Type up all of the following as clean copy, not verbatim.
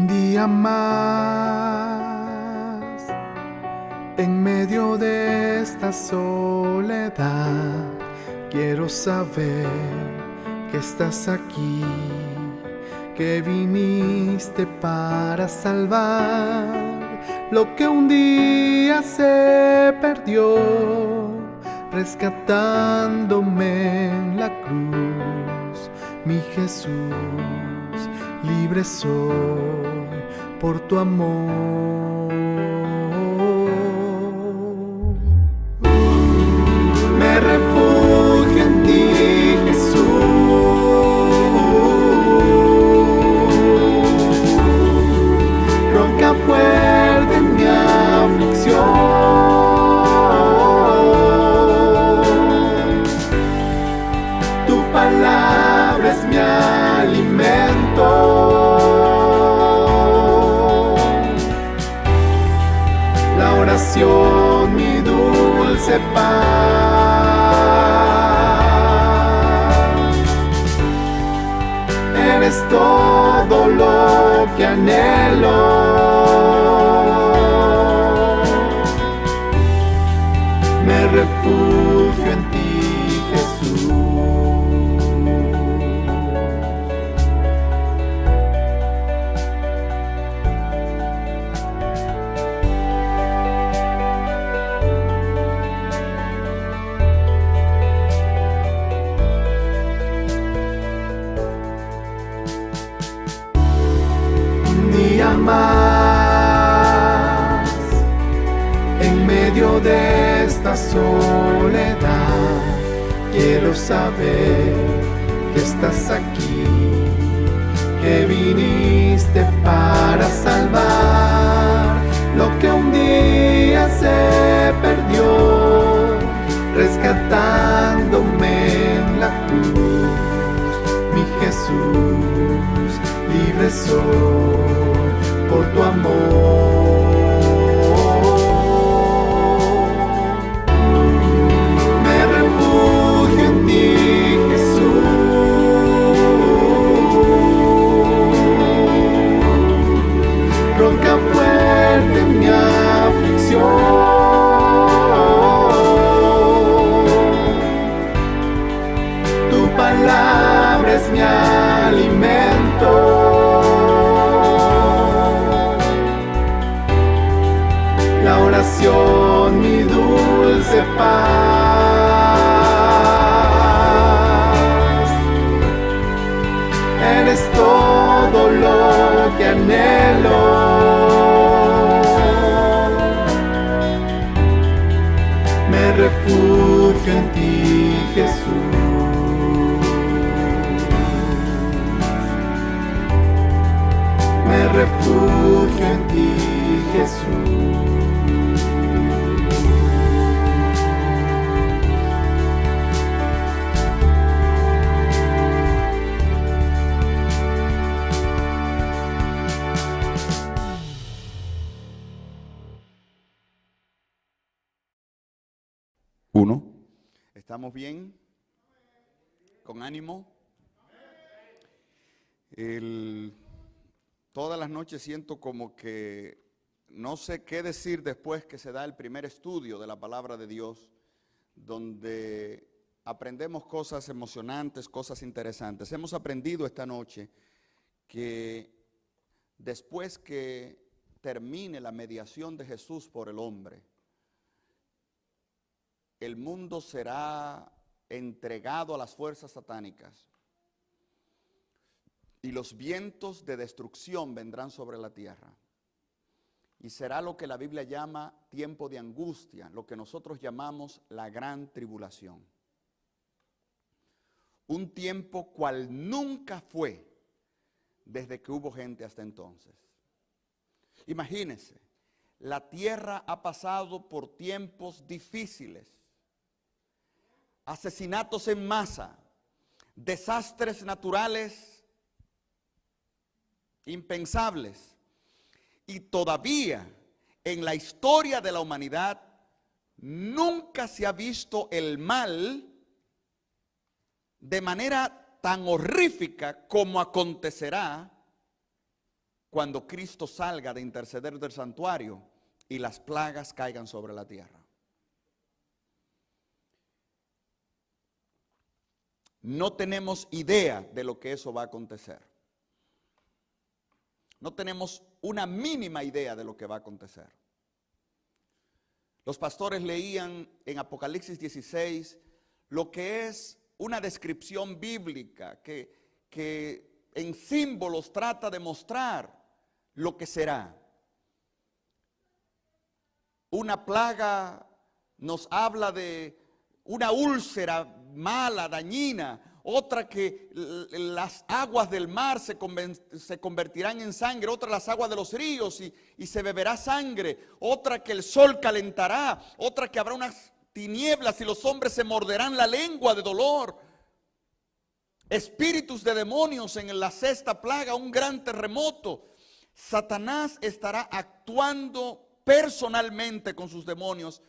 día más en medio de esta soledad. Quiero saber que estás aquí, que viniste para salvar lo que un día se perdió, rescatándome en la cruz. Mi Jesús, libre soy por tu amor. Me refugio en ti, Jesús. Roca fuerte en mi aflicción. Tu palabra es mi alimento. La oración, mi dulce paz. Eres todo lo que anhelo. Me refugio en ti, Jesús. Más en medio de esta soledad, quiero saber que estás aquí, que viniste para salvar lo que un día se perdió, rescatándome en la cruz. Mi Jesús, libre soy por tu amor. Me refugio en ti, Jesús. Roca fuerte en mi aflicción. Tu palabra es mi alimento. La oración, mi dulce paz. Eres todo lo que anhelo. Me refugio en ti, Jesús. Me refugio en ti, Jesús. Uno. ¿Estamos bien? ¿Con ánimo? Todas las noches siento como que no sé qué decir después que se da el primer estudio de la palabra de Dios, donde aprendemos cosas emocionantes, cosas interesantes. Hemos aprendido esta noche que después que termine la mediación de Jesús por el hombre, el mundo será entregado a las fuerzas satánicas y los vientos de destrucción vendrán sobre la tierra. Y será lo que la Biblia llama tiempo de angustia, lo que nosotros llamamos la gran tribulación. Un tiempo cual nunca fue desde que hubo gente hasta entonces. Imagínense, la tierra ha pasado por tiempos difíciles. Asesinatos en masa, desastres naturales impensables. Y todavía en la historia de la humanidad nunca se ha visto el mal de manera tan horrífica como acontecerá cuando Cristo salga de interceder del santuario y las plagas caigan sobre la tierra. No tenemos idea de lo que eso va a acontecer. No tenemos una mínima idea de lo que va a acontecer. Los pastores leían en Apocalipsis 16 lo que es una descripción bíblica que en símbolos trata de mostrar lo que será. Una plaga nos habla de una úlcera mala, dañina. Otra que las aguas del mar se convertirán en sangre. Otra las aguas de los ríos y se beberá sangre. Otra que el sol calentará. Otra que habrá unas tinieblas y los hombres se morderán la lengua de dolor. Espíritus de demonios en la sexta plaga, un gran terremoto. Satanás estará actuando personalmente con sus demonios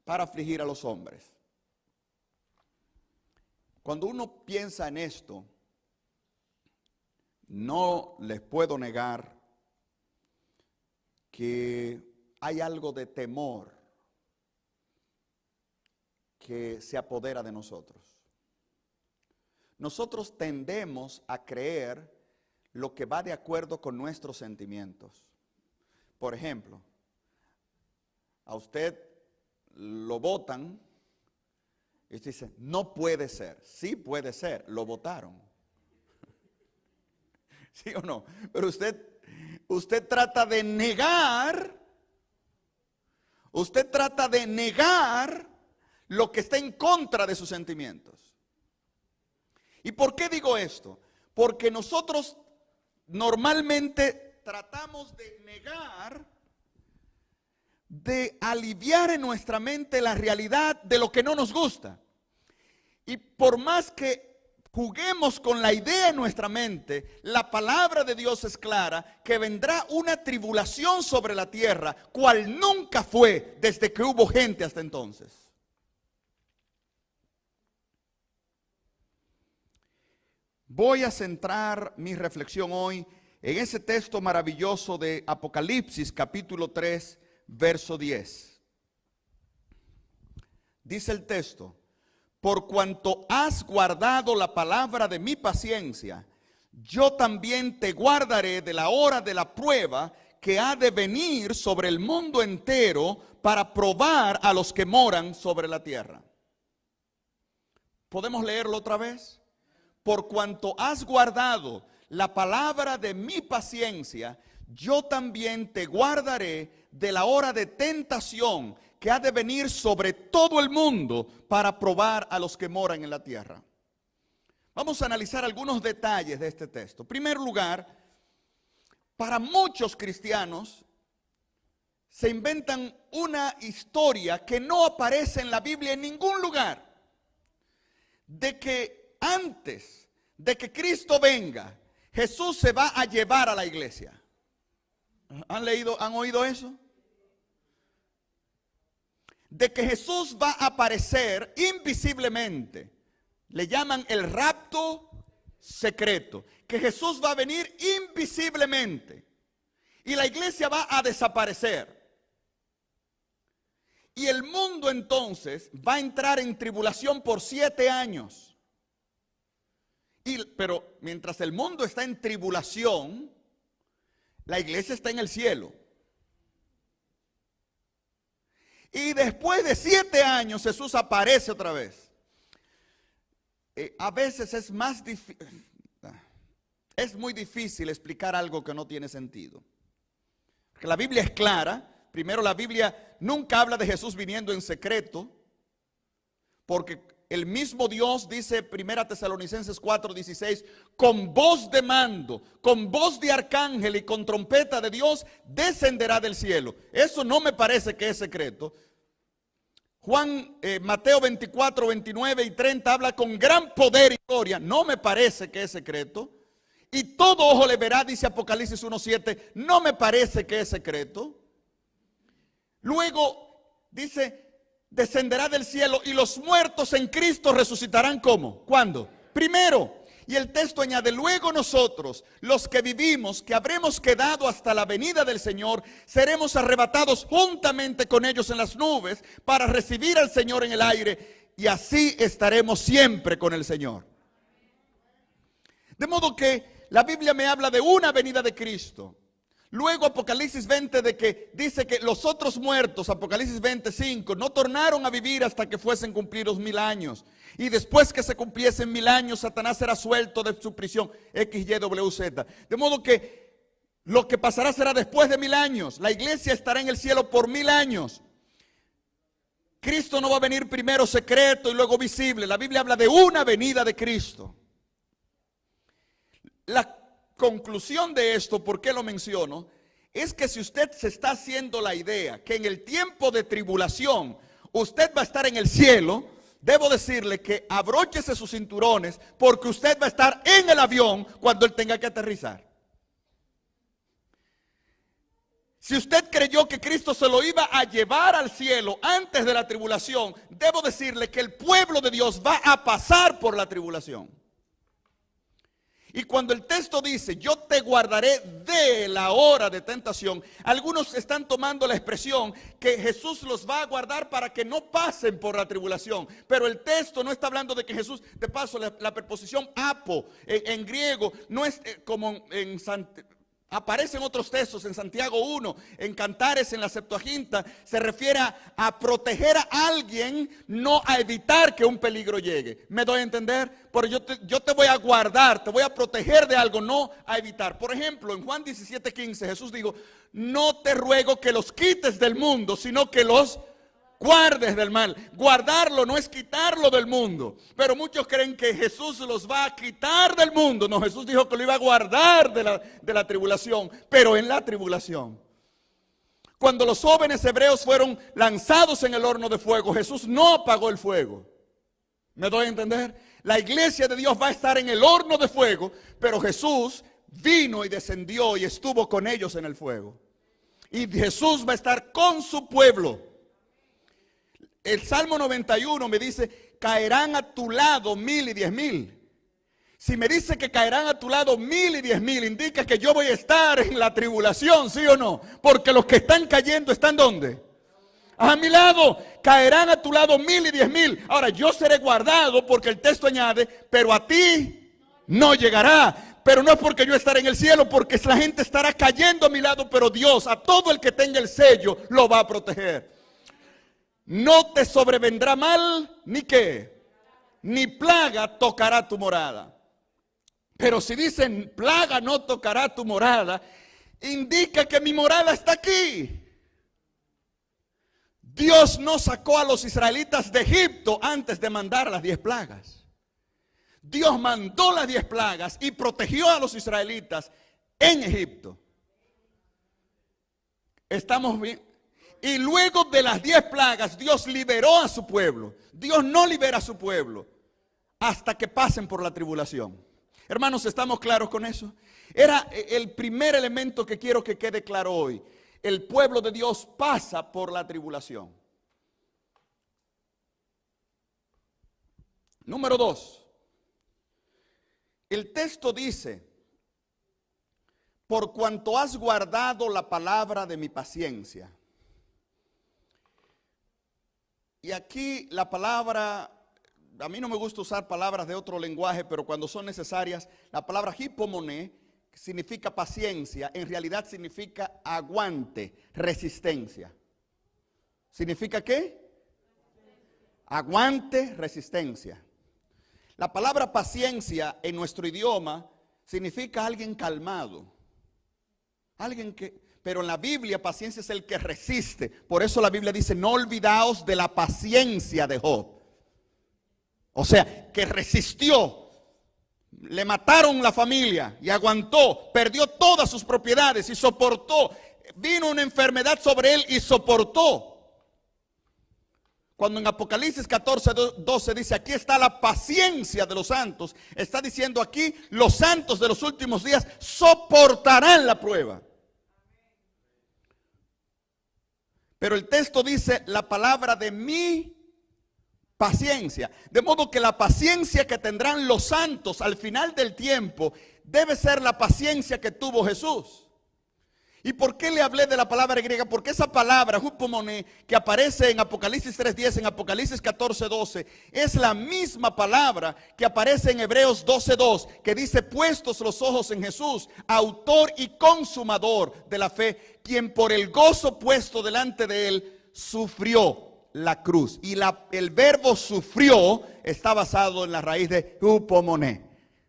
para afligir a los hombres. Cuando uno piensa en esto, no les puedo negar que hay algo de temor que se apodera de nosotros. Nosotros tendemos a creer lo que va de acuerdo con nuestros sentimientos. Por ejemplo, a usted lo votan y usted dice, no puede ser. Sí puede ser, lo votaron. ¿Sí o no? Pero usted trata de negar, lo que está en contra de sus sentimientos. ¿Y por qué digo esto? Porque nosotros normalmente tratamos de negar, de aliviar en nuestra mente la realidad de lo que no nos gusta. Y por más que juguemos con la idea en nuestra mente, la palabra de Dios es clara que vendrá una tribulación sobre la tierra, cual nunca fue desde que hubo gente hasta entonces. Voy a centrar mi reflexión hoy en ese texto maravilloso de Apocalipsis, capítulo 3, verso 10. Dice el texto: por cuanto has guardado la palabra de mi paciencia, yo también te guardaré de la hora de la prueba que ha de venir sobre el mundo entero para probar a los que moran sobre la tierra. ¿Podemos leerlo otra vez? Por cuanto has guardado la palabra de mi paciencia, yo también te guardaré de la hora de tentación que ha de venir sobre todo el mundo para probar a los que moran en la tierra. Vamos a analizar algunos detalles de este texto. En primer lugar, para muchos cristianos se inventan una historia que no aparece en la Biblia en ningún lugar, de que antes de que Cristo venga, Jesús se va a llevar a la iglesia. ¿Han oído eso? De que Jesús va a aparecer invisiblemente. Le llaman el rapto secreto. Que Jesús va a venir invisiblemente. Y la iglesia va a desaparecer. Y el mundo entonces va a entrar en tribulación por 7 años. Pero mientras el mundo está en tribulación, la iglesia está en el cielo. Y después de 7 años Jesús aparece otra vez. A veces es muy difícil explicar algo que no tiene sentido. Porque la Biblia es clara. Primero, la Biblia nunca habla de Jesús viniendo en secreto, porque el mismo Dios dice, 1 Tesalonicenses 4:16, con voz de mando, con voz de arcángel y con trompeta de Dios, descenderá del cielo. Eso no me parece que es secreto. Mateo 24, 29 y 30 habla con gran poder y gloria. No me parece que es secreto. Y todo ojo le verá, dice Apocalipsis 1:7. No me parece que es secreto. Luego dice, descenderá del cielo y los muertos en Cristo resucitarán. ¿Cómo? ¿Cuándo? Primero. Y el texto añade, luego nosotros, los que vivimos, que habremos quedado hasta la venida del Señor, seremos arrebatados juntamente con ellos en las nubes para recibir al Señor en el aire, y así estaremos siempre con el Señor. De modo que la Biblia me habla de una venida de Cristo. Luego Apocalipsis 20 de que dice que los otros muertos, Apocalipsis 25, no tornaron a vivir hasta que fuesen cumplidos 1000 años. Y después que se cumpliesen 1000 años, Satanás será suelto de su prisión, XYWZ. De modo que lo que pasará será después de 1000 años. La iglesia estará en el cielo por 1000 años. Cristo no va a venir primero secreto y luego visible. La Biblia habla de una venida de Cristo. La conclusión de esto, ¿por qué lo menciono? Es que si usted se está haciendo la idea que en el tiempo de tribulación usted va a estar en el cielo, debo decirle que abróchese sus cinturones, porque usted va a estar en el avión cuando él tenga que aterrizar. Si usted creyó que Cristo se lo iba a llevar al cielo antes de la tribulación, debo decirle que el pueblo de Dios va a pasar por la tribulación. Y cuando el texto dice, yo te guardaré de la hora de tentación, algunos están tomando la expresión que Jesús los va a guardar para que no pasen por la tribulación. Pero el texto no está hablando de que Jesús, de paso, la preposición apo en griego no es como en aparece en otros textos, en Santiago 1, en Cantares, en la Septuaginta, se refiere a proteger a alguien, no a evitar que un peligro llegue. ¿Me doy a entender? Porque yo te voy a guardar, te voy a proteger de algo, no a evitar. Por ejemplo, en Juan 17:15, Jesús dijo, no te ruego que los quites del mundo, sino que los guardes del mal. Guardarlo no es quitarlo del mundo. Pero muchos creen que Jesús los va a quitar del mundo. No, Jesús dijo que lo iba a guardar de la tribulación, pero en la tribulación. Cuando los jóvenes hebreos fueron lanzados en el horno de fuego, Jesús no apagó el fuego. ¿Me doy a entender? La iglesia de Dios va a estar en el horno de fuego, pero Jesús vino y descendió y estuvo con ellos en el fuego. Y Jesús va a estar con su pueblo. El Salmo 91 me dice, caerán a tu lado 1000 y 10,000. Si me dice que caerán a tu lado 1000 y 10,000, indica que yo voy a estar en la tribulación, ¿sí o no? Porque los que están cayendo, ¿están dónde? A mi lado. Caerán a tu lado 1000 y 10,000. Ahora, yo seré guardado porque el texto añade, pero a ti no llegará. Pero no es porque yo estaré en el cielo, porque la gente estará cayendo a mi lado, pero Dios, a todo el que tenga el sello, lo va a proteger. No te sobrevendrá mal, ni qué, ni plaga tocará tu morada. Pero si dicen plaga no tocará tu morada, indica que mi morada está aquí. Dios no sacó a los israelitas de Egipto antes de mandar las 10 plagas. Dios mandó las 10 plagas y protegió a los israelitas en Egipto. ¿Estamos bien? Y luego de las 10 plagas, Dios liberó a su pueblo. Dios no libera a su pueblo hasta que pasen por la tribulación. Hermanos, ¿estamos claros con eso? Era el primer elemento que quiero que quede claro hoy. El pueblo de Dios pasa por la tribulación. Número 2. El texto dice, por cuanto has guardado la palabra de mi paciencia. Y aquí la palabra, a mí no me gusta usar palabras de otro lenguaje, pero cuando son necesarias, la palabra hipomoné, que significa paciencia, en realidad significa aguante, resistencia. ¿Significa qué? Aguante, resistencia. La palabra paciencia en nuestro idioma significa alguien calmado. Alguien que... Pero en la Biblia paciencia es el que resiste. Por eso la Biblia dice, no olvidaos de la paciencia de Job. O sea, que resistió. Le mataron la familia y aguantó. Perdió todas sus propiedades y soportó. Vino una enfermedad sobre él y soportó. Cuando en Apocalipsis 14:12 dice, aquí está la paciencia de los santos. Está diciendo aquí, los santos de los últimos días soportarán la prueba. Pero el texto dice la palabra de mi Paciencia. De modo que la paciencia que tendrán los santos al final del tiempo debe ser la paciencia que tuvo Jesús. ¿Y por qué le hablé de la palabra griega? Porque esa palabra, hupomone, que aparece en Apocalipsis 3:10, en Apocalipsis 14:12, es la misma palabra que aparece en Hebreos 12:2, que dice: puestos los ojos en Jesús, autor y consumador de la fe, quien por el gozo puesto delante de él sufrió la cruz. Y el verbo sufrió está basado en la raíz de hupomone.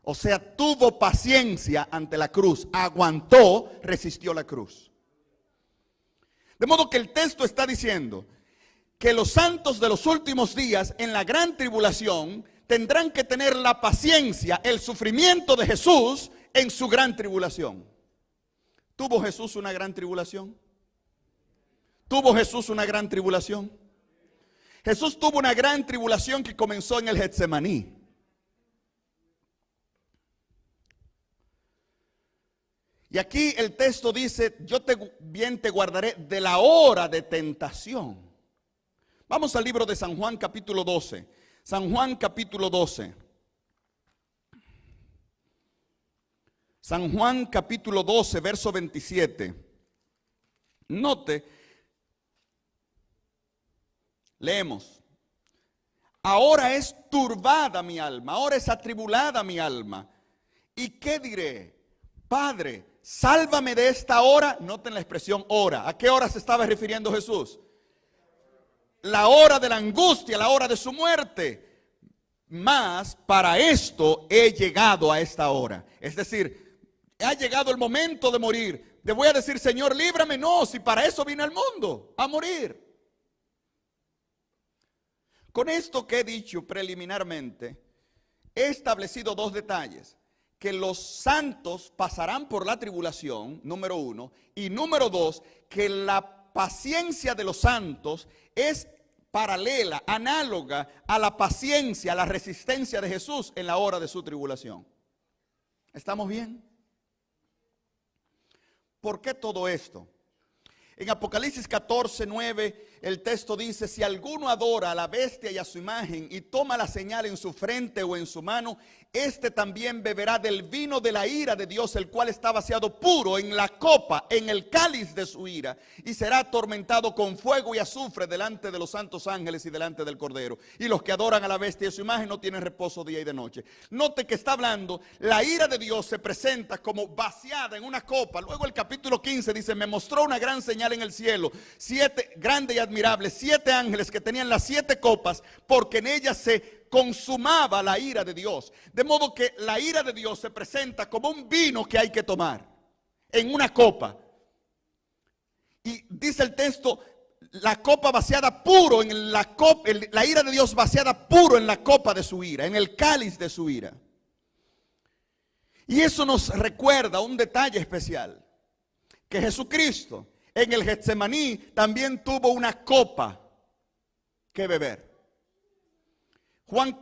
O sea, tuvo paciencia ante la cruz, aguantó, resistió la cruz. De modo que el texto está diciendo que los santos de los últimos días en la gran tribulación tendrán que tener la paciencia, el sufrimiento de Jesús en su gran tribulación. ¿Tuvo Jesús una gran tribulación? ¿Tuvo Jesús una gran tribulación? Jesús tuvo una gran tribulación que comenzó en el Getsemaní. Y aquí el texto dice: yo bien te guardaré de la hora de tentación. Vamos al libro de San Juan capítulo 12. San Juan capítulo 12. San Juan capítulo 12, verso 27. Note, leemos: ahora es turbada mi alma, ahora es atribulada mi alma. ¿Y qué diré? Padre, sálvame de esta hora. Noten la expresión hora. ¿A qué hora se estaba refiriendo Jesús? La hora de la angustia, la hora de su muerte. Mas para esto he llegado a esta hora. Es decir, ha llegado el momento de morir. ¿Le voy a decir: Señor, líbrame? No, si para eso vine al mundo, a morir. Con esto que he dicho preliminarmente, he establecido dos detalles: que los santos pasarán por la tribulación, número uno, y número dos, que la paciencia de los santos es paralela, análoga a la paciencia, a la resistencia de Jesús en la hora de su tribulación. ¿Estamos bien? ¿Por qué todo esto? En Apocalipsis 14:9 el texto dice: si alguno adora a la bestia y a su imagen y toma la señal en su frente o en su mano, este también beberá del vino de la ira de Dios, el cual está vaciado puro en la copa, en el cáliz de su ira, y será atormentado con fuego y azufre delante de los santos ángeles y delante del Cordero. Y los que adoran a la bestia y a su imagen no tienen reposo día y de noche. Note que está hablando, la ira de Dios se presenta como vaciada en una copa. Luego el capítulo 15 dice: me mostró una gran señal en el cielo, 7 grandes y admirables, 7 ángeles que tenían las 7 copas, porque en ellas se consumaba la ira de Dios. De modo que la ira de Dios se presenta como un vino que hay que tomar en una copa. Y dice el texto: la copa vaciada puro en la copa, la ira de Dios vaciada puro en la copa de su ira, en el cáliz de su ira. Y eso nos recuerda un detalle especial: que Jesucristo en el Getsemaní también tuvo una copa que beber. Juan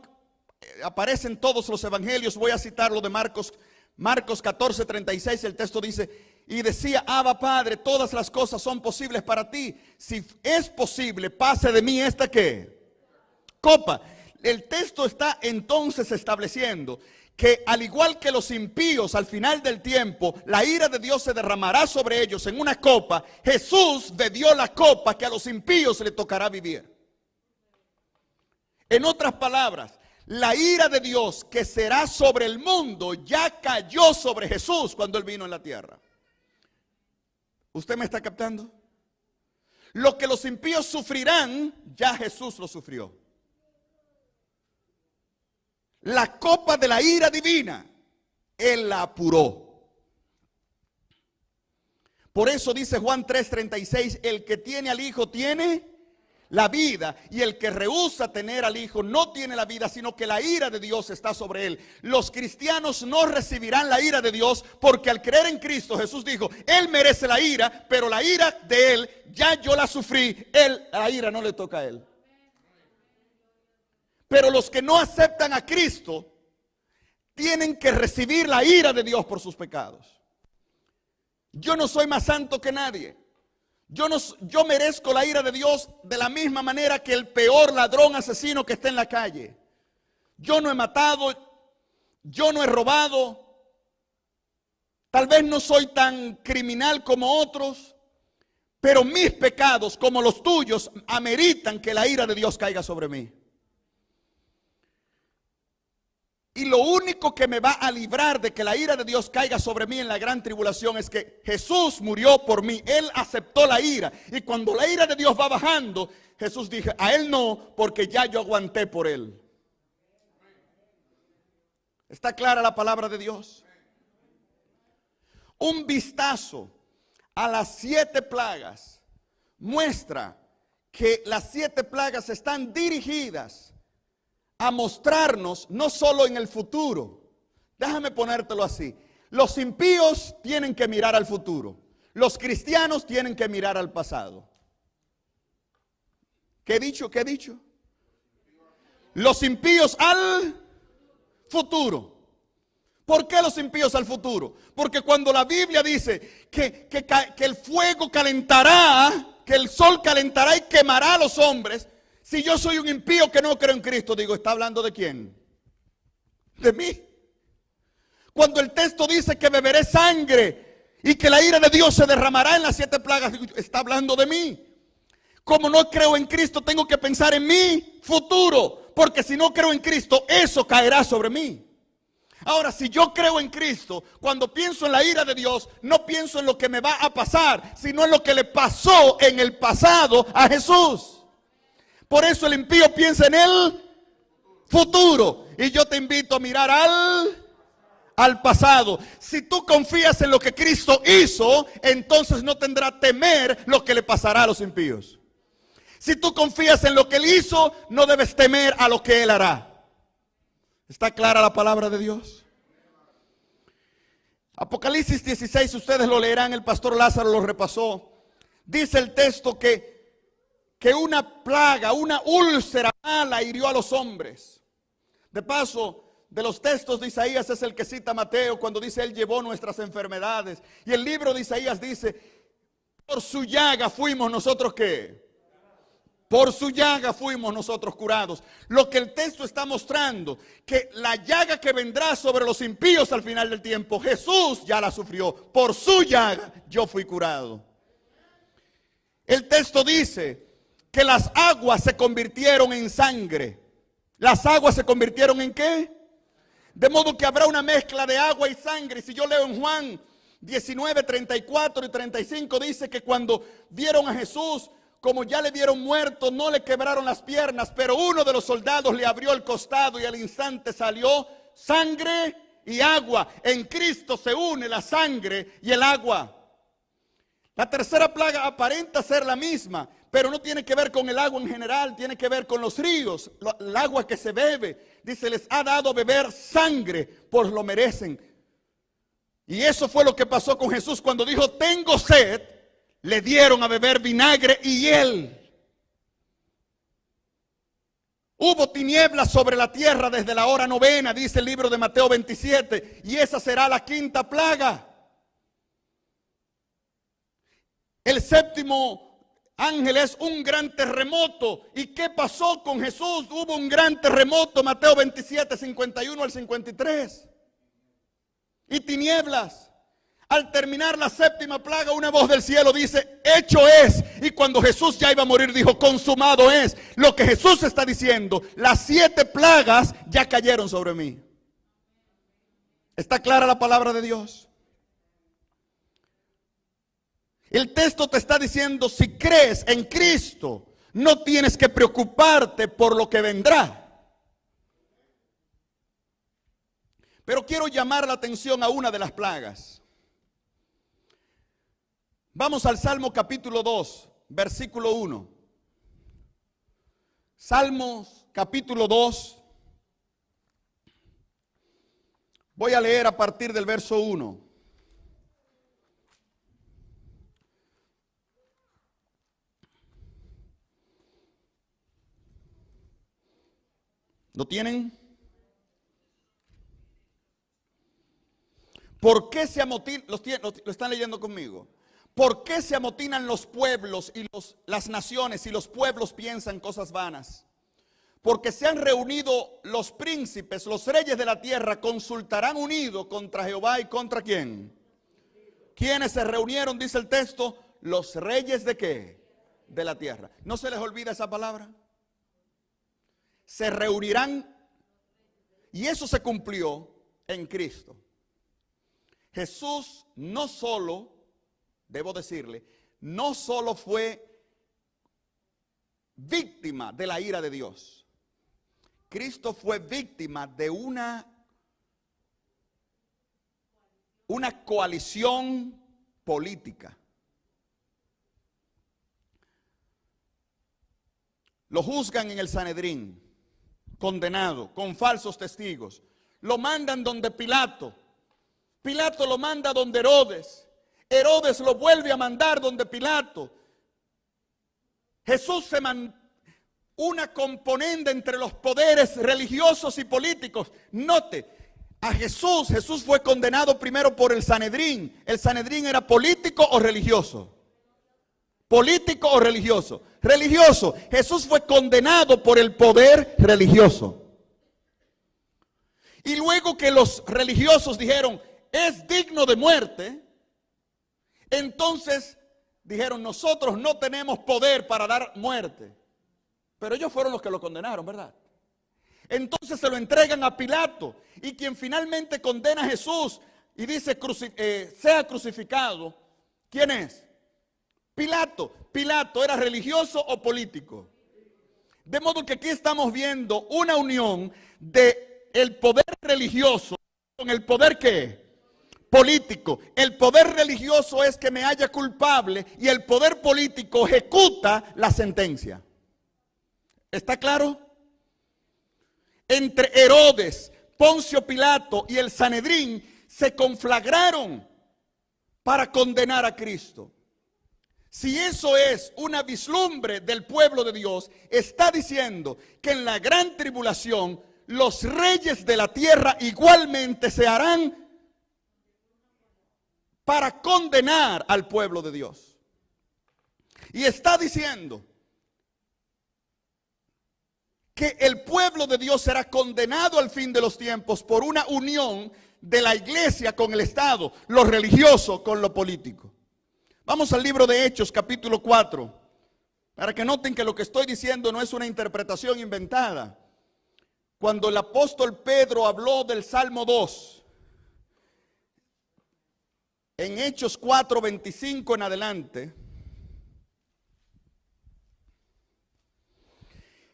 aparece en todos los evangelios. Voy a citar lo de Marcos 14:36. El texto dice: y decía: Abba Padre, todas las cosas son posibles para ti. Si es posible, pase de mí esta ¿qué? Copa. El texto está entonces estableciendo que al igual que los impíos al final del tiempo, la ira de Dios se derramará sobre ellos en una copa. Jesús bebió la copa que a los impíos le tocará vivir. En otras palabras, la ira de Dios que será sobre el mundo ya cayó sobre Jesús cuando Él vino en la tierra. ¿Usted me está captando? Lo que los impíos sufrirán, ya Jesús lo sufrió. La copa de la ira divina, Él la apuró. Por eso dice Juan 3:36: el que tiene al Hijo tiene la vida, y el que rehúsa tener al Hijo no tiene la vida, sino que la ira de Dios está sobre él. Los cristianos no recibirán la ira de Dios, porque al creer en Cristo, Jesús dijo: Él merece la ira, pero la ira de Él ya yo la sufrí. La ira no le toca a Él. Pero los que no aceptan a Cristo tienen que recibir la ira de Dios por sus pecados. Yo no soy más santo que nadie. Yo merezco la ira de Dios de la misma manera que el peor ladrón asesino que esté en la calle. Yo no he matado, yo no he robado. Tal vez no soy tan criminal como otros, pero mis pecados, como los tuyos, ameritan que la ira de Dios caiga sobre mí. Y lo único que me va a librar de que la ira de Dios caiga sobre mí en la gran tribulación es que Jesús murió por mí. Él aceptó la ira. Y cuando la ira de Dios va bajando, Jesús dijo, a él no, porque ya yo aguanté por él. ¿Está clara la palabra de Dios? Un vistazo a las 7 plagas muestra que las 7 plagas están dirigidas a mostrarnos no solo en el futuro. Déjame ponértelo así. Los impíos tienen que mirar al futuro. Los cristianos tienen que mirar al pasado. ¿Qué he dicho? ¿Qué he dicho? Los impíos al futuro. ¿Por qué los impíos al futuro? Porque cuando la Biblia dice que el fuego calentará, que el sol calentará y quemará a los hombres, si yo soy un impío que no creo en Cristo, digo, ¿está hablando de quién? De mí. Cuando el texto dice que beberé sangre y que la ira de Dios se derramará en las 7 plagas, digo, está hablando de mí. Como no creo en Cristo, tengo que pensar en mi futuro, porque si no creo en Cristo, eso caerá sobre mí. Ahora, si yo creo en Cristo, cuando pienso en la ira de Dios, no pienso en lo que me va a pasar, sino en lo que le pasó en el pasado a Jesús. Por eso el impío piensa en el futuro. Y yo te invito a mirar al pasado. Si tú confías en lo que Cristo hizo, entonces no tendrá temer lo que le pasará a los impíos. Si tú confías en lo que Él hizo, no debes temer a lo que Él hará. ¿Está clara la palabra de Dios? Apocalipsis 16, ustedes lo leerán, el pastor Lázaro lo repasó. Dice el texto que una plaga, una úlcera mala hirió a los hombres. De paso, de los textos de Isaías es el que cita Mateo cuando dice Él llevó nuestras enfermedades. Y el libro de Isaías dice, por su llaga fuimos nosotros ¿qué? Por su llaga fuimos nosotros curados. Lo que el texto está mostrando, que la llaga que vendrá sobre los impíos al final del tiempo, Jesús ya la sufrió. Por su llaga yo fui curado. El texto dice que las aguas se convirtieron en sangre. ¿Las aguas se convirtieron en qué? De modo que habrá una mezcla de agua y sangre. Si yo leo en Juan 19, 34 y 35, dice que cuando vieron a Jesús, como ya le vieron muerto, no le quebraron las piernas, pero uno de los soldados le abrió el costado y al instante salió sangre y agua. En Cristo se une la sangre y el agua. La tercera plaga aparenta ser la misma, pero no tiene que ver con el agua en general, tiene que ver con los ríos, el agua que se bebe. Dice, les ha dado a beber sangre, pues lo merecen. Y eso fue lo que pasó con Jesús cuando dijo, tengo sed. Le dieron a beber vinagre y hiel. Hubo tinieblas sobre la tierra desde la hora 9, dice el libro de Mateo 27, y esa será la 5ª plaga. El 7º ángel es un gran terremoto. ¿Y qué pasó con Jesús? Hubo un gran terremoto, Mateo 27, 51 al 53. Y tinieblas. Al terminar la 7ª plaga, una voz del cielo dice, hecho es. Y cuando Jesús ya iba a morir, dijo, consumado es. Lo que Jesús está diciendo, las 7 plagas ya cayeron sobre mí. ¿Está clara la palabra de Dios? El texto te está diciendo, si crees en Cristo, no tienes que preocuparte por lo que vendrá. Pero quiero llamar la atención a una de las plagas. Vamos al Salmo capítulo 2, versículo 1. Salmos capítulo 2. Voy a leer a partir del verso 1. ¿Lo tienen? ¿Por qué se amotinan? ¿Lo están leyendo conmigo? ¿Por qué se amotinan los pueblos y las naciones y los pueblos piensan cosas vanas? Porque se han reunido los príncipes, los reyes de la tierra, consultarán unidos contra Jehová y contra ¿quién? ¿Quiénes se reunieron? Dice el texto, los reyes de ¿qué? De la tierra. ¿No se les olvida esa palabra? Se reunirán, y eso se cumplió en Cristo. Jesús no solo, debo decirle, no solo fue víctima de la ira de Dios. Cristo fue víctima de una coalición política. Lo juzgan en el Sanedrín, condenado, con falsos testigos. Lo mandan donde Pilato. Pilato lo manda donde Herodes. Herodes lo vuelve a mandar donde Pilato. Jesús una componente entre los poderes religiosos y políticos. Note, a Jesús fue condenado primero por el Sanedrín. ¿El Sanedrín era político o religioso? ¿Político o religioso? Religioso. Jesús fue condenado por el poder religioso. Y luego que los religiosos dijeron, es digno de muerte, entonces dijeron, nosotros no tenemos poder para dar muerte. Pero ellos fueron los que lo condenaron, ¿verdad? Entonces se lo entregan a Pilato, y quien finalmente condena a Jesús y dice, sea crucificado, ¿quién es? Pilato. ¿Pilato era religioso o político? De modo que aquí estamos viendo una unión de el poder religioso con el poder ¿qué? Político. El poder religioso es que me haya culpable y el poder político ejecuta la sentencia. ¿Está claro? Entre Herodes, Poncio Pilato y el Sanedrín se conflagraron para condenar a Cristo. Si eso es una vislumbre del pueblo de Dios, está diciendo que en la gran tribulación los reyes de la tierra igualmente se harán para condenar al pueblo de Dios. Y está diciendo que el pueblo de Dios será condenado al fin de los tiempos por una unión de la iglesia con el Estado, lo religioso con lo político. Vamos al libro de Hechos, capítulo 4, para que noten que lo que estoy diciendo no es una interpretación inventada. Cuando el apóstol Pedro habló del Salmo 2, en Hechos 4, 25 en adelante,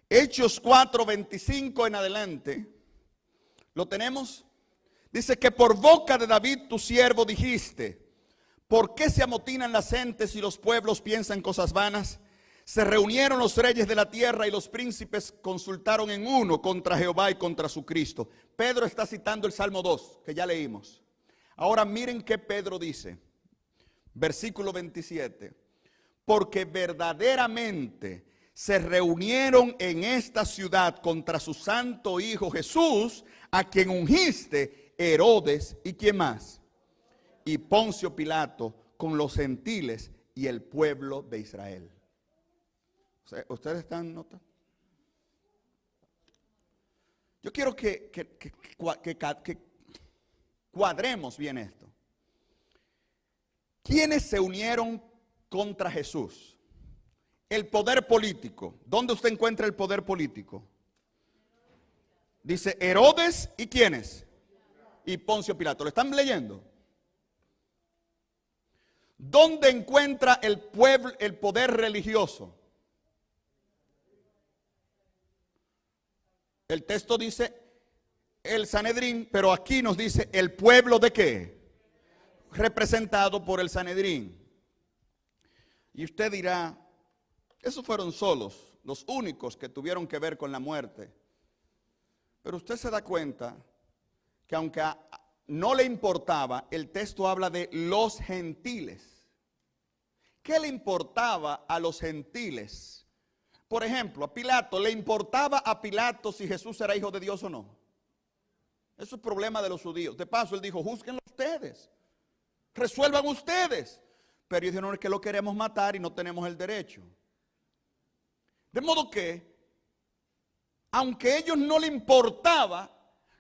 Hechos 4, 25 en adelante, ¿lo tenemos? Dice que por boca de David tu siervo dijiste, ¿por qué se amotinan las gentes y los pueblos piensan cosas vanas? Se reunieron los reyes de la tierra y los príncipes consultaron en uno contra Jehová y contra su Cristo. Pedro está citando el Salmo 2, que ya leímos. Ahora miren qué Pedro dice, versículo 27. Porque verdaderamente se reunieron en esta ciudad contra su santo Hijo Jesús, a quien ungiste Herodes y quién más, y Poncio Pilato, con los gentiles y el pueblo de Israel. ¿Ustedes están notando? Yo quiero que cuadremos bien esto. ¿Quiénes se unieron contra Jesús? El poder político. ¿Dónde usted encuentra el poder político? Dice Herodes y ¿quiénes? Y Poncio Pilato. ¿Lo están leyendo? ¿Dónde encuentra el pueblo, el poder religioso? El texto dice el Sanedrín, pero aquí nos dice el pueblo de qué? Representado por el Sanedrín. Y usted dirá, esos fueron solos, los únicos que tuvieron que ver con la muerte. Pero usted se da cuenta que aunque no le importaba, el texto habla de los gentiles. ¿Qué le importaba a los gentiles? Por ejemplo, a Pilato, ¿le importaba a Pilato si Jesús era hijo de Dios o no? Eso es problema de los judíos. De paso, él dijo, juzguenlo ustedes, resuelvan ustedes. Pero ellos dijeron que lo queremos matar y no tenemos el derecho. De modo que, aunque a ellos no les importaba,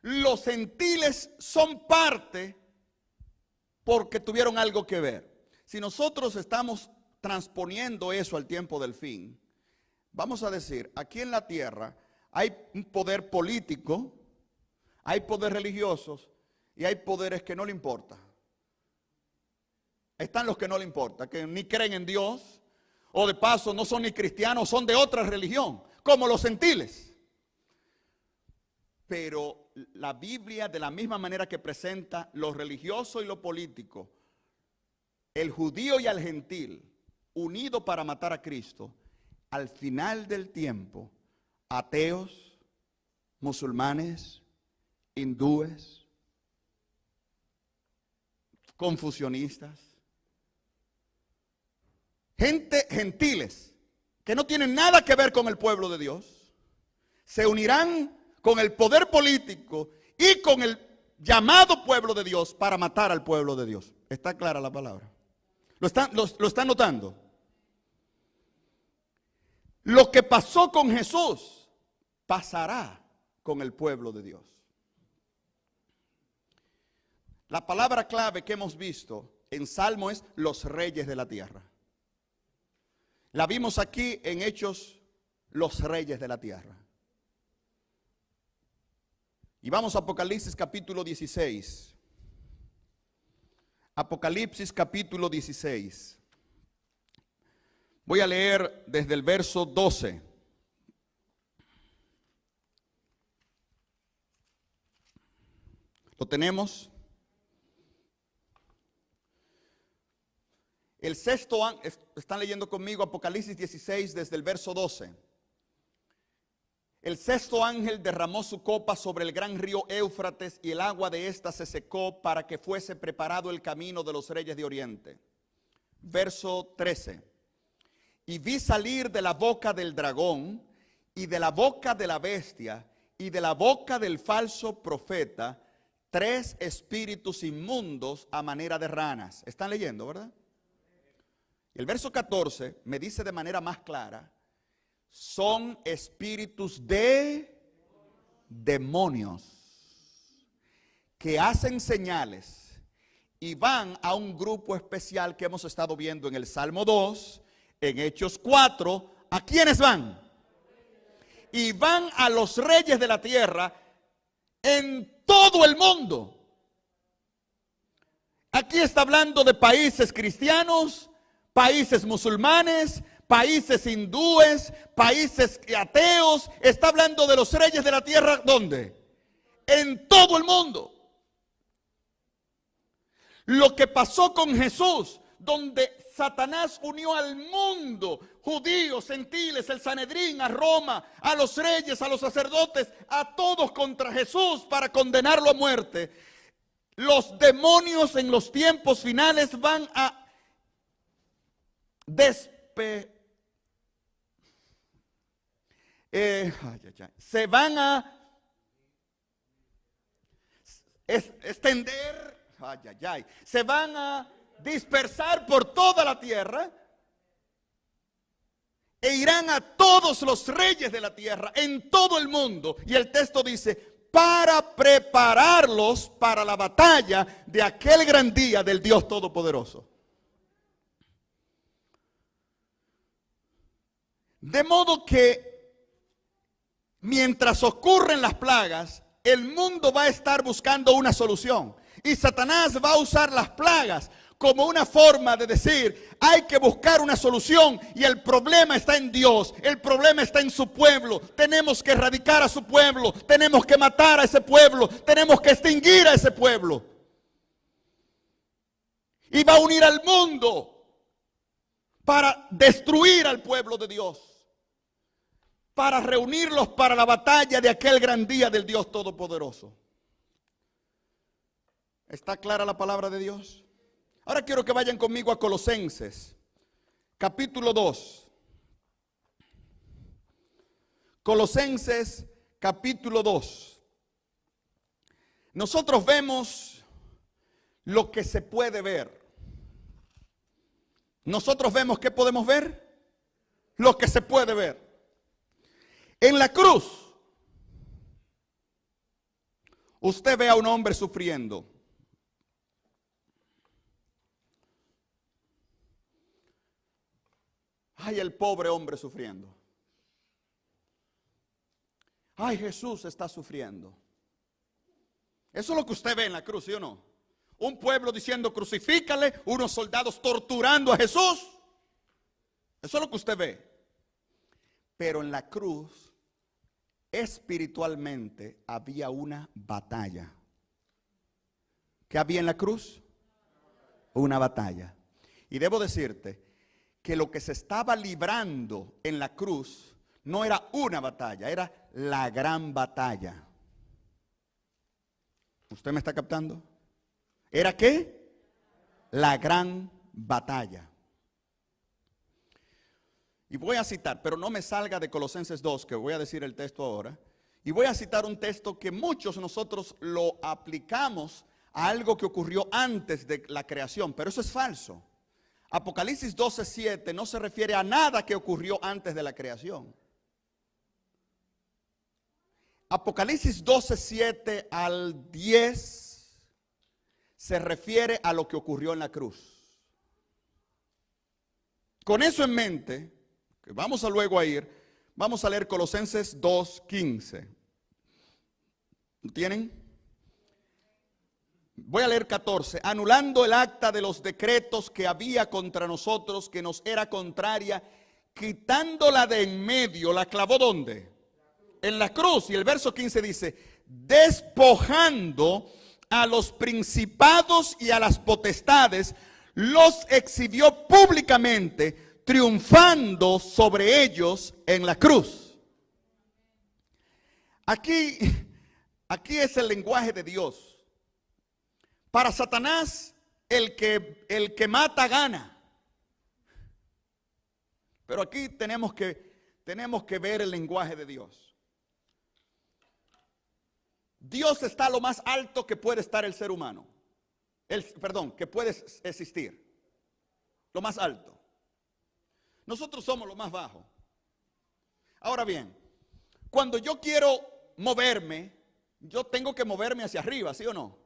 los gentiles son parte porque tuvieron algo que ver. Si nosotros estamos transponiendo eso al tiempo del fin, vamos a decir, aquí en la tierra hay un poder político, hay poderes religiosos y hay poderes que no le importa. Están los que no le importa, que ni creen en Dios, o de paso no son ni cristianos, son de otra religión, como los gentiles. Pero la Biblia, de la misma manera que presenta lo religioso y lo político, el judío y al gentil, unidos para matar a Cristo, al final del tiempo, ateos, musulmanes, hindúes, confucionistas, gentiles que no tienen nada que ver con el pueblo de Dios, se unirán con el poder político y con el llamado pueblo de Dios para matar al pueblo de Dios. ¿Está clara la palabra? ¿Lo están notando? Lo que pasó con Jesús pasará con el pueblo de Dios. La palabra clave que hemos visto en Salmo es los reyes de la tierra. La vimos aquí en Hechos, los reyes de la tierra. Y vamos a Apocalipsis capítulo 16. Apocalipsis capítulo 16. Voy a leer desde el verso 12. ¿Lo tenemos? El sexto ángel, están leyendo conmigo Apocalipsis 16 desde el verso 12. El sexto ángel derramó su copa sobre el gran río Éufrates y el agua de ésta se secó para que fuese preparado el camino de los reyes de Oriente. Verso 13. Y vi salir de la boca del dragón y de la boca de la bestia y de la boca del falso profeta 3 espíritus inmundos a manera de ranas. ¿Están leyendo, verdad? El verso 14 me dice de manera más clara, son espíritus de demonios que hacen señales y van a un grupo especial que hemos estado viendo en el Salmo 2, en Hechos 4. ¿A quiénes van? Y van a los reyes de la tierra en todo el mundo. Aquí está hablando de países cristianos, países musulmanes, países hindúes, países ateos. Está hablando de los reyes de la tierra, ¿dónde? En todo el mundo. Lo que pasó con Jesús, donde Satanás unió al mundo, judíos, gentiles, el Sanedrín, a Roma, a los reyes, a los sacerdotes, a todos contra Jesús para condenarlo a muerte. Los demonios en los tiempos finales van a se van a extender, se van a dispersar por toda la tierra e irán a todos los reyes de la tierra en todo el mundo. Y el texto dice, para prepararlos para la batalla de aquel gran día del Dios Todopoderoso. De modo que mientras ocurren las plagas, el mundo va a estar buscando una solución. Y Satanás va a usar las plagas como una forma de decir, hay que buscar una solución y el problema está en Dios, el problema está en su pueblo. Tenemos que erradicar a su pueblo, tenemos que matar a ese pueblo, tenemos que extinguir a ese pueblo. Y va a unir al mundo para destruir al pueblo de Dios, para reunirlos para la batalla de aquel gran día del Dios Todopoderoso. ¿Está clara la palabra de Dios? Ahora quiero que vayan conmigo a Colosenses, capítulo 2. Colosenses, capítulo 2. Nosotros vemos lo que se puede ver. nosotros vemos, ¿qué podemos ver? Lo que se puede ver. En la cruz, usted ve a un hombre sufriendo. Ay, el pobre hombre sufriendo. Ay, Jesús está sufriendo. Eso es lo que usted ve en la cruz, ¿sí o no? Un pueblo diciendo crucifícale, unos soldados torturando a Jesús. Eso es lo que usted ve. Pero en la cruz, espiritualmente, había una batalla. ¿Qué había en la cruz? Una batalla. Y debo decirte que lo que se estaba librando en la cruz no era una batalla, era la gran batalla. ¿Usted me está captando? ¿Era qué? La gran batalla. Y voy a citar, pero no me salga de Colosenses 2, que voy a decir el texto ahora. Y voy a citar un texto que muchos nosotros lo aplicamos a algo que ocurrió antes de la creación, pero eso es falso. Apocalipsis 12:7 no se refiere a nada que ocurrió antes de la creación. Apocalipsis 12:7 al 10 se refiere a lo que ocurrió en la cruz. Con eso en mente, que vamos a luego a ir, vamos a leer Colosenses 2:15. ¿Lo tienen? Voy a leer 14. Anulando el acta de los decretos que había contra nosotros, que nos era contraria, quitándola de en medio, la clavó ¿dónde? En la cruz. Y el verso 15 dice, despojando a los principados y a las potestades, los exhibió públicamente, triunfando sobre ellos en la cruz. Aquí es el lenguaje de Dios. Para Satanás, el que mata gana. Pero aquí tenemos que ver el lenguaje de Dios. Dios está lo más alto que puede estar el ser humano. Que puede existir. Lo más alto. Nosotros somos lo más bajo. Ahora bien, cuando yo quiero moverme, yo tengo que moverme hacia arriba, ¿sí o no?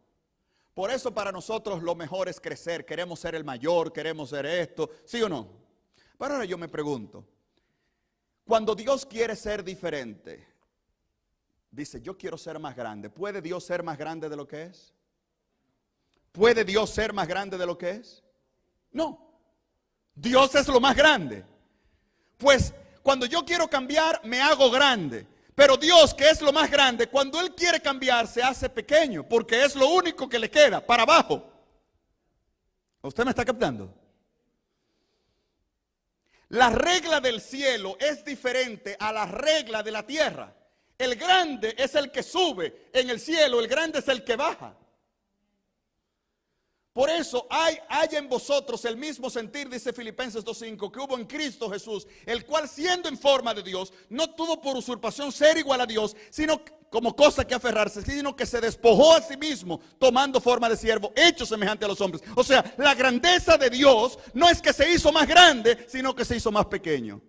Por eso para nosotros lo mejor es crecer. Queremos ser el mayor, queremos ser esto, ¿sí o no? Pero ahora yo me pregunto, cuando Dios quiere ser diferente, dice, yo quiero ser más grande. ¿Puede Dios ser más grande de lo que es? ¿Puede Dios ser más grande de lo que es? No. Dios es lo más grande. Pues cuando yo quiero cambiar, me hago grande. Pero Dios, que es lo más grande, cuando Él quiere cambiar, se hace pequeño, porque es lo único que le queda, para abajo. ¿Usted me está captando? La regla del cielo es diferente a la regla de la tierra. El grande es el que sube en el cielo, el grande es el que baja. Por eso hay en vosotros el mismo sentir, dice Filipenses 2:5, que hubo en Cristo Jesús, el cual siendo en forma de Dios, no tuvo por usurpación ser igual a Dios, sino como cosa que aferrarse, sino que se despojó a sí mismo, tomando forma de siervo, hecho semejante a los hombres. O sea, la grandeza de Dios no es que se hizo más grande, sino que se hizo más pequeño.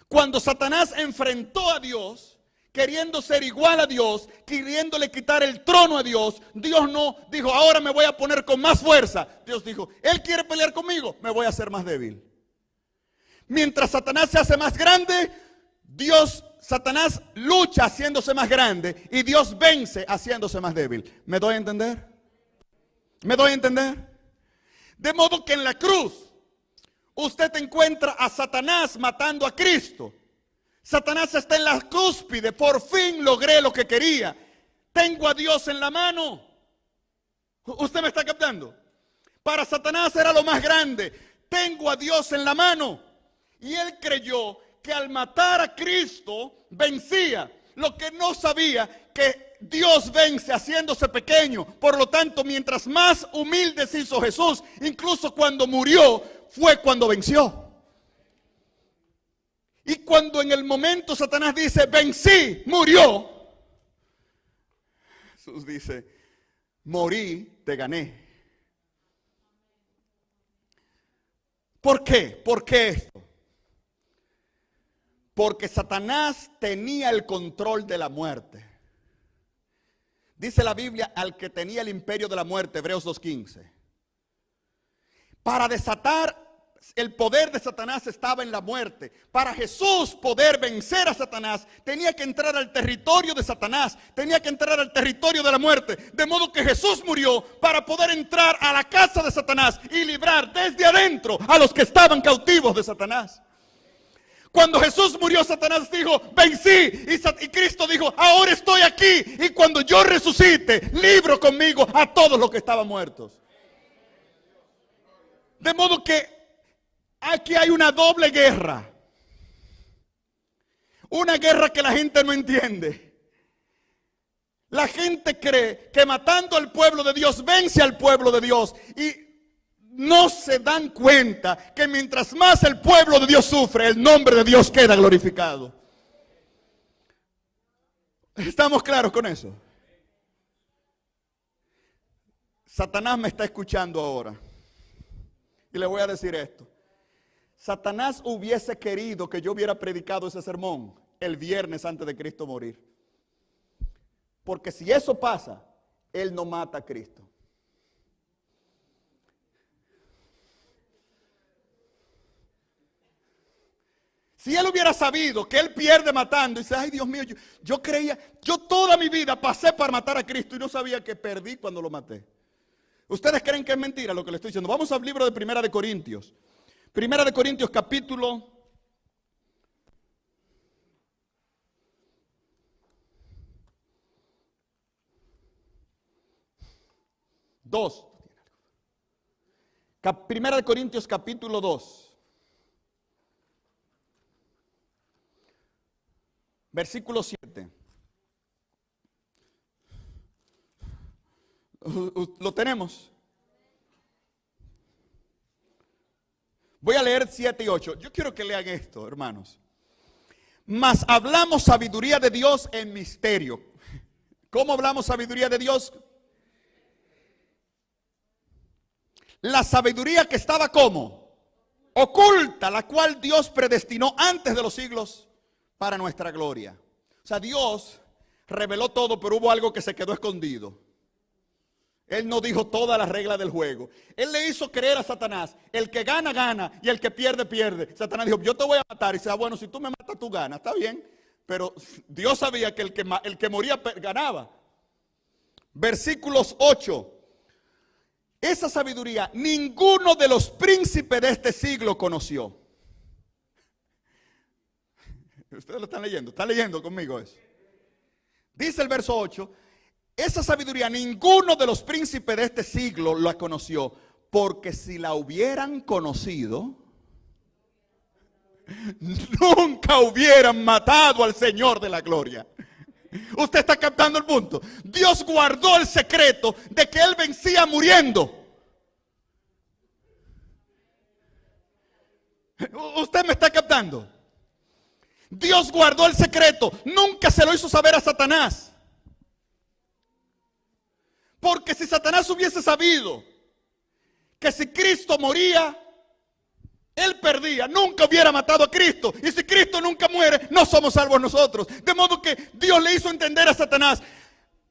Cuando Satanás enfrentó a Dios, queriendo ser igual a Dios, queriéndole quitar el trono a Dios, Dios no dijo, ahora me voy a poner con más fuerza. Dios dijo, Él quiere pelear conmigo, me voy a hacer más débil. Mientras Satanás se hace más grande, Satanás lucha haciéndose más grande y Dios vence haciéndose más débil. ¿Me doy a entender? ¿Me doy a entender? De modo que en la cruz usted encuentra a Satanás matando a Cristo. Satanás está en la cúspide, por fin logré lo que quería. Tengo a Dios en la mano. ¿Usted me está captando? Para Satanás era lo más grande. Tengo a Dios en la mano. Y él creyó que al matar a Cristo vencía. Lo que no sabía, que Dios vence haciéndose pequeño. Por lo tanto, mientras más humilde se hizo Jesús, incluso cuando murió, fue cuando venció. Y cuando en el momento Satanás dice, vencí, murió, Jesús dice, morí, te gané. ¿Por qué? ¿Por qué esto? Porque Satanás tenía el control de la muerte. Dice la Biblia, al que tenía el imperio de la muerte, Hebreos 2:15. Para desatar el poder de Satanás estaba en la muerte. Para Jesús poder vencer a Satanás, tenía que entrar al territorio de Satanás, tenía que entrar al territorio de la muerte. De modo que Jesús murió para poder entrar a la casa de Satanás y librar desde adentro a los que estaban cautivos de Satanás. Cuando Jesús murió, Satanás dijo, vencí. Y Cristo dijo, ahora estoy aquí. Y cuando yo resucite, libro conmigo a todos los que estaban muertos. De modo que aquí hay una doble guerra. Una guerra que la gente no entiende. La gente cree que matando al pueblo de Dios vence al pueblo de Dios. Y no se dan cuenta que mientras más el pueblo de Dios sufre, el nombre de Dios queda glorificado. ¿Estamos claros con eso? Satanás me está escuchando ahora. Y le voy a decir esto. Satanás hubiese querido que yo hubiera predicado ese sermón el viernes antes de Cristo morir. Porque si eso pasa, él no mata a Cristo. Si él hubiera sabido que él pierde matando y dice, ay Dios mío, yo creía, yo toda mi vida pasé para matar a Cristo y no sabía que perdí cuando lo maté. ¿Ustedes creen que es mentira lo que le estoy diciendo? Vamos al libro de Primera de Corintios. Primera de Corintios capítulo 2. Primera de Corintios capítulo 2. Versículo 7. ¿Lo tenemos? Voy a leer 7 y 8. Yo quiero que lean esto, hermanos. Mas hablamos sabiduría de Dios en misterio. ¿Cómo hablamos sabiduría de Dios? La sabiduría que estaba ¿cómo? Oculta, la cual Dios predestinó antes de los siglos para nuestra gloria. O sea, Dios reveló todo, pero hubo algo que se quedó escondido. Él no dijo todas las reglas del juego. Él le hizo creer a Satanás, el que gana, gana, y el que pierde, pierde. Satanás dijo, yo te voy a matar. Y dice, bueno, si tú me matas, tú ganas, está bien. Pero Dios sabía que el que moría ganaba. Versículos 8. Esa sabiduría ninguno de los príncipes de este siglo conoció. Ustedes lo están leyendo conmigo eso. Dice el verso 8, esa sabiduría ninguno de los príncipes de este siglo la conoció, porque si la hubieran conocido, nunca hubieran matado al Señor de la gloria. Usted está captando el punto. Dios guardó el secreto de que Él vencía muriendo. Usted me está captando. Dios guardó el secreto. Nunca se lo hizo saber a Satanás. Porque si Satanás hubiese sabido que si Cristo moría, él perdía, nunca hubiera matado a Cristo. Y si Cristo nunca muere, no somos salvos nosotros. De modo que Dios le hizo entender a Satanás,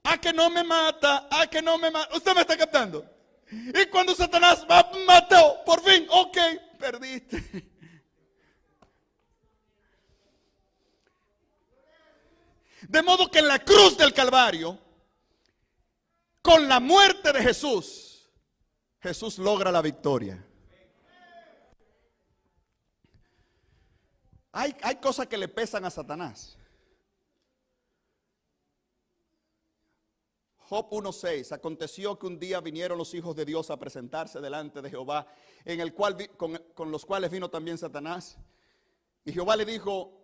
a que no me mata, a que no me mata. ¿Usted me está captando? Y cuando Satanás mató, por fin, ok, perdiste. De modo que en la cruz del Calvario, con la muerte de Jesús, Jesús logra la victoria. Hay cosas que le pesan a Satanás. Job 1:6. Aconteció que un día vinieron los hijos de Dios a presentarse delante de Jehová, en el cual con los cuales vino también Satanás. Y Jehová le dijo,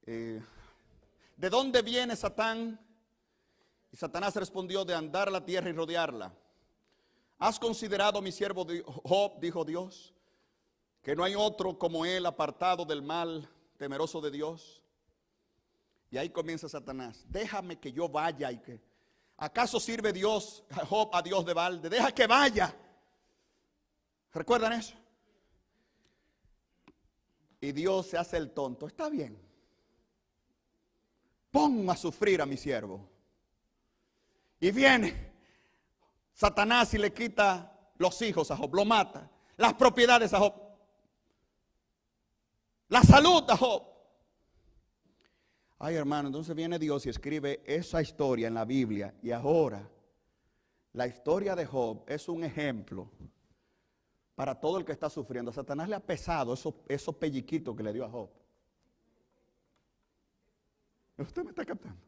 ¿de dónde viene Satán? Y Satanás respondió, de andar la tierra y rodearla. ¿Has considerado, mi siervo Job, dijo Dios, que no hay otro como él, apartado del mal, temeroso de Dios? Y ahí comienza Satanás. Déjame que yo vaya y que... ¿Acaso sirve Dios, Job, a Dios de balde? Deja que vaya. ¿Recuerdan eso? Y Dios se hace el tonto. Está bien. Pon a sufrir a mi siervo. Y viene Satanás y le quita los hijos a Job, lo mata, las propiedades a Job, la salud a Job. Ay, hermano, entonces viene Dios y escribe esa historia en la Biblia. Y ahora, la historia de Job es un ejemplo para todo el que está sufriendo. A Satanás le ha pesado esos pelliquitos que le dio a Job. ¿Usted me está captando?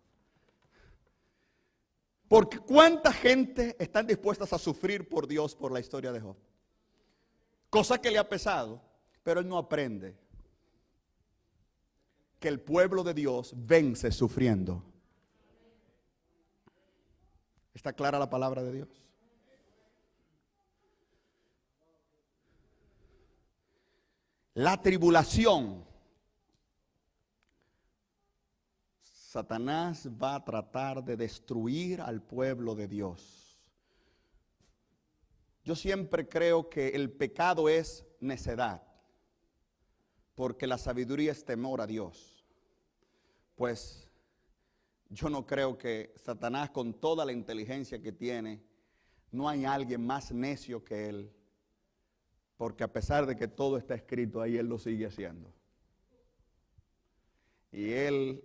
Porque ¿cuánta gente están dispuestas a sufrir por Dios por la historia de Job? Cosa que le ha pesado, pero él no aprende que el pueblo de Dios vence sufriendo. ¿Está clara la palabra de Dios? La tribulación. Satanás va a tratar de destruir al pueblo de Dios. Yo siempre creo que el pecado es necedad, porque la sabiduría es temor a Dios. Pues yo no creo que Satanás, con toda la inteligencia que tiene, no hay alguien más necio que él, porque a pesar de que todo está escrito ahí, él lo sigue haciendo. Y él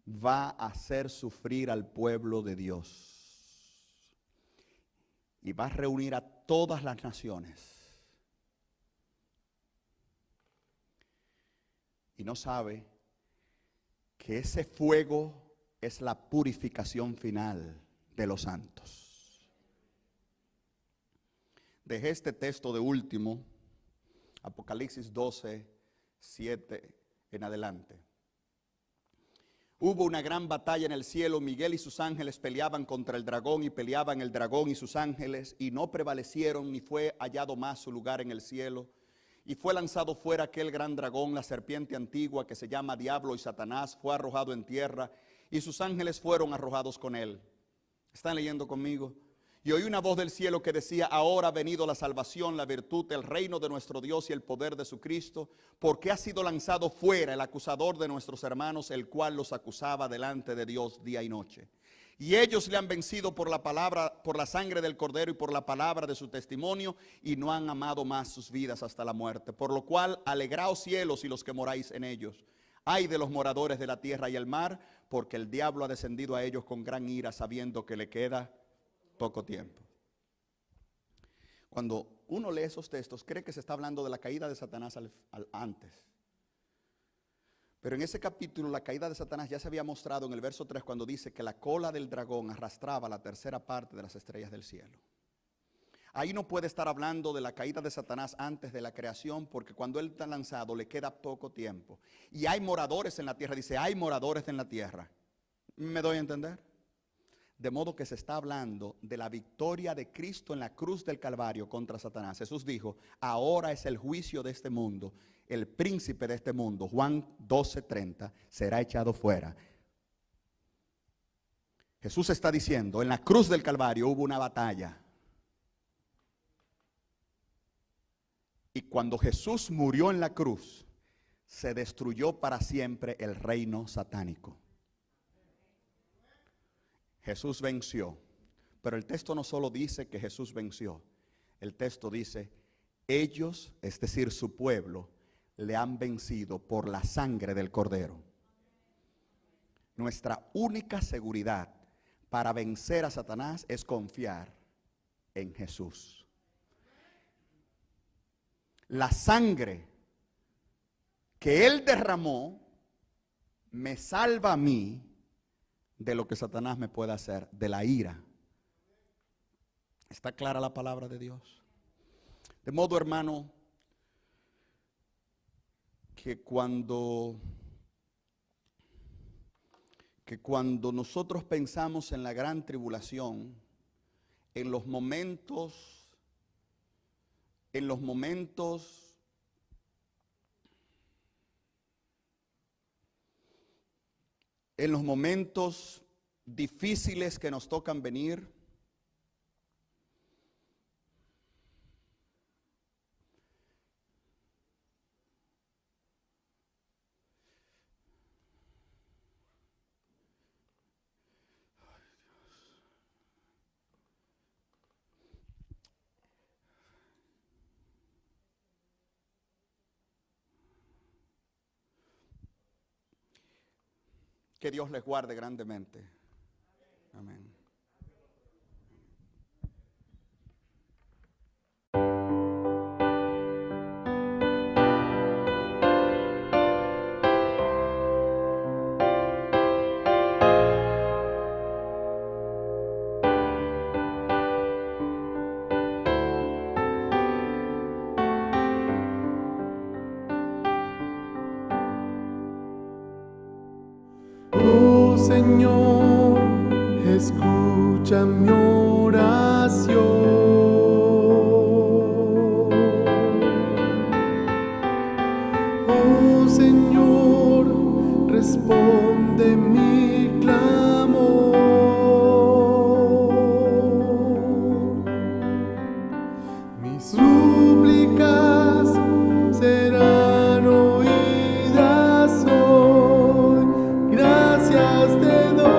va a hacer sufrir al pueblo de Dios. Y va a reunir a todas las naciones. Y no sabe que ese fuego es la purificación final de los santos. Dejé este texto de último, Apocalipsis 12, 7 en adelante. Hubo una gran batalla en el cielo. Miguel y sus ángeles peleaban contra el dragón, y peleaban el dragón y sus ángeles, y no prevalecieron, ni fue hallado más su lugar en el cielo. Y fue lanzado fuera aquel gran dragón, la serpiente antigua, que se llama Diablo y Satanás, fue arrojado en tierra, y sus ángeles fueron arrojados con él. ¿Están leyendo conmigo? Y oí una voz del cielo que decía: ahora ha venido la salvación, la virtud, el reino de nuestro Dios y el poder de su Cristo, porque ha sido lanzado fuera el acusador de nuestros hermanos, el cual los acusaba delante de Dios día y noche. Y ellos le han vencido por la palabra, por la sangre del Cordero y por la palabra de su testimonio, y no han amado más sus vidas hasta la muerte. Por lo cual, alegraos cielos y los que moráis en ellos. Ay de los moradores de la tierra y el mar, porque el diablo ha descendido a ellos con gran ira, sabiendo que le queda poco tiempo. Cuando uno lee esos textos, cree que se está hablando de la caída de Satanás antes. Pero en ese capítulo la caída de Satanás ya se había mostrado en el verso 3, cuando dice que la cola del dragón arrastraba la tercera parte de las estrellas del cielo. Ahí no puede estar hablando de la caída de Satanás antes de la creación, porque cuando él está lanzado le queda poco tiempo. Y hay moradores en la tierra, dice, hay moradores en la tierra. ¿Me doy a entender? De modo que se está hablando de la victoria de Cristo en la cruz del Calvario contra Satanás. Jesús dijo: ahora es el juicio de este mundo. El príncipe de este mundo, Juan 12:30, será echado fuera. Jesús está diciendo: en la cruz del Calvario hubo una batalla. Y cuando Jesús murió en la cruz, se destruyó para siempre el reino satánico. Jesús venció. Pero el texto no solo dice que Jesús venció. El texto dice: ellos, es decir, su pueblo, le han vencido por la sangre del Cordero. Nuestra única seguridad para vencer a Satanás es confiar en Jesús. La sangre que Él derramó me salva a mí de lo que Satanás me puede hacer, de la ira. ¿Está clara la palabra de Dios? De modo, hermano, que cuando nosotros pensamos en la gran tribulación, en los momentos difíciles que nos tocan venir, en los momentos difíciles que nos tocan venir, Que Dios les guarde grandemente. Amén. Oh Señor, escucha mi oración. Oh Señor, responde mi clamor. Mis súplicas serán oídas hoy. Gracias te doy.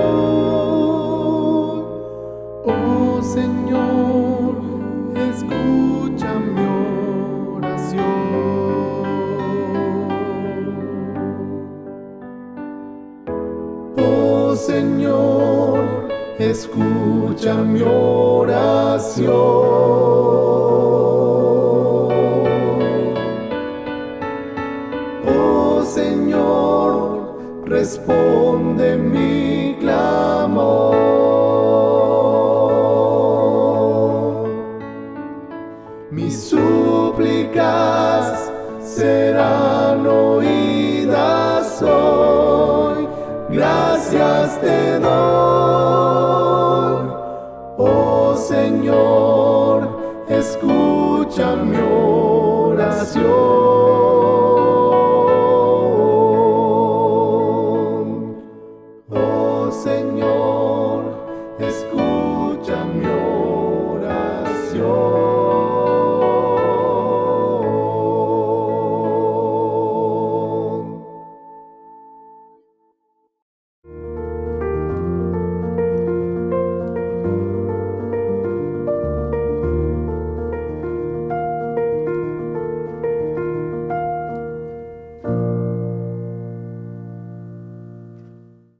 Oh Señor, escucha mi oración. Oh Señor, escucha mi oración. Oh Señor, responde mi clamor. Mis súplicas serán oídas hoy. Gracias te doy. Oh Señor, escucha mi oración. Oh Señor,